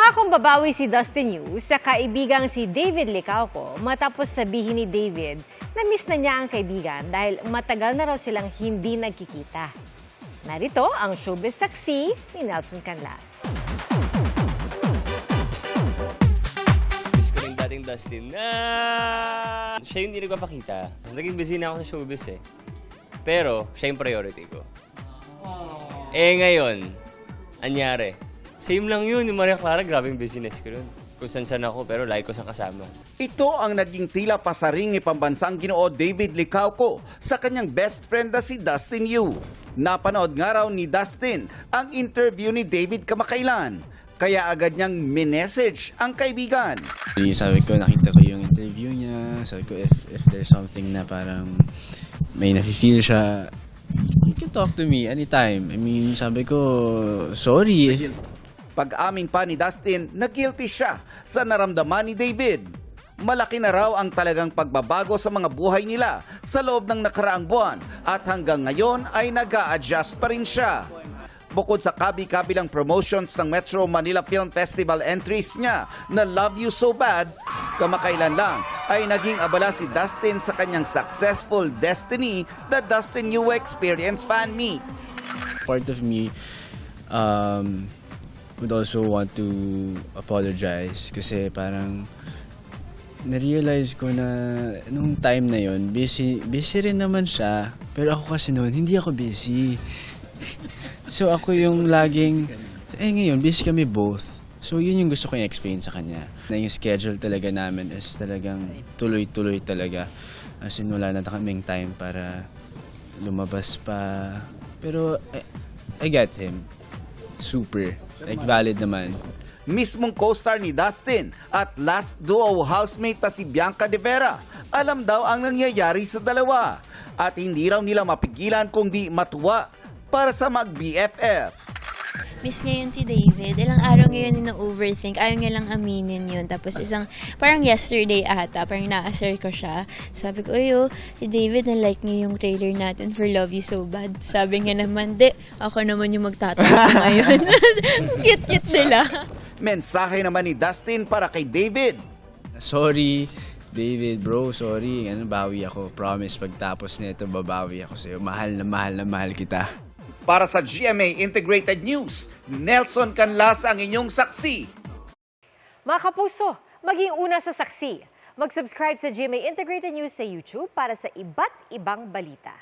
Nangakong babawi si Dustin Yu sa kaibigang si David Licauco matapos sabihin ni David na miss na niya ang kaibigan dahil matagal na raw silang hindi nagkikita. Narito ang showbiz saksi ni Nelson Canlas. Miss ko rin dating Dustin. Siya yung hindi nagpapakita. Naging busy na ako sa showbiz eh. Pero siya yung priority ko. Ngayon, anyari. Same lang yun, yung Maria Clara, grabing business ko nun. Kung saan ako, pero lagi ko siyang kasama. Ito ang naging tila pasaring ni pambansang Ginoo David Licauco sa kanyang best friend na si Dustin Yu. Napanood nga raw ni Dustin ang interview ni David kamakailan. Kaya agad niyang minessage ang kaibigan. Sabi ko, nakita ko yung interview niya. Sabi ko, if there's something na parang may nafe-feel siya, you can talk to me anytime. I mean, sabi ko, sorry. Pag-amin pa ni Dustin na guilty siya sa naramdaman ni David. Malaki na raw ang talagang pagbabago sa mga buhay nila sa loob ng nakaraang buwan at hanggang ngayon ay nag-a-adjust pa rin siya. Bukod sa kabi-kabilang promotions ng Metro Manila Film Festival entries niya na Love You So Bad, kamakailan lang ay naging abala si Dustin sa kanyang successful Destiny, the Dustin Yu Experience fan meet. Part of me would also want to apologize kasi parang na-realize ko na nung time na yon busy rin naman siya, pero ako kasi noon hindi ako busy. So ako yung laging, ngayon busy kami both. So yun yung gusto ko i-explain sa kanya. Na yung schedule talaga namin is talagang tuloy-tuloy talaga. As in wala na kaming time para lumabas pa. Pero I get him. Super. Like valid naman. Mismong co-star ni Dustin at last duo housemate na si Bianca De Vera, alam daw ang nangyayari sa dalawa. At hindi raw nila mapigilan kung di matuwa para sa mag-BFF. Miss niya yun si David. Ilang araw ngayon na-overthink. Ayaw niya lang aminin yun. Tapos parang yesterday ata, parang na-assert ko siya. Sabi ko, si David na-like niya yung trailer natin for Love You So Bad. Sabi niya naman, ako naman yung magtatanong ngayon. Cute-cute nila. Mensahe naman ni Dustin para kay David. Sorry, David, bro, sorry. Bawi ako. Promise, pagtapos nito, babawi ako sa'yo. Mahal na mahal kita. Para sa GMA Integrated News, Nelson Canlas ang inyong saksi. Mga kapuso, maging una sa saksi. Mag-subscribe sa GMA Integrated News sa YouTube para sa iba't ibang balita.